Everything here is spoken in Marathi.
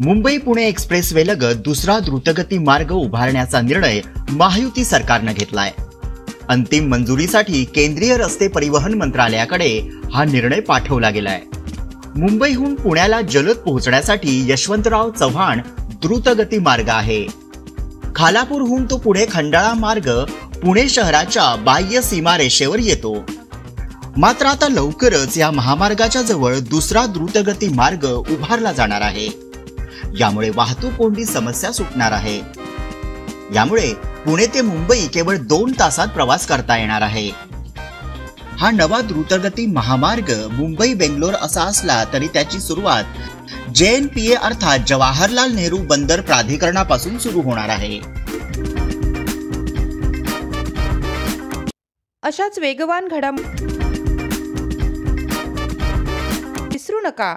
मुंबई पुणे एक्सप्रेसवे लगत दुसरा द्रुतगती मार्ग उभारण्याचा निर्णय महायुती सरकारने घेतलाय। अंतिम मंजुरीसाठी केंद्रीय रस्ते परिवहन मंत्रालयाकडे हा निर्णय पाठवला गेलाय। मुंबईहून पुण्याला जलद पोहोचण्यासाठी यशवंतराव चव्हाण द्रुतगती मार्ग आहे। खालापूरहून तो पुढे खंडाळा मार्ग पुणे शहराच्या बाह्य सीमारेषेवर येतो। मात्र आता लवकरच या महामार्गाच्या जवळ दुसरा द्रुतगती मार्ग उभारला जाणार आहे। यामुळे वाहतूक कोंडी समस्या सुटणार आहे। यामुळे पुणे ते मुंबई केवळ 2 तासात प्रवास करता येणार आहे। हा नवा द्रुतगती महामार्ग मुंबई बेंगलोर असा असला तरी त्याची सुरुवात JNPA अर्थात जवाहरलाल नेहरू बंदर प्राधिकरणापासून सुरू होणार आहे। अशाच वेगवान घडामोडी विसरू नका।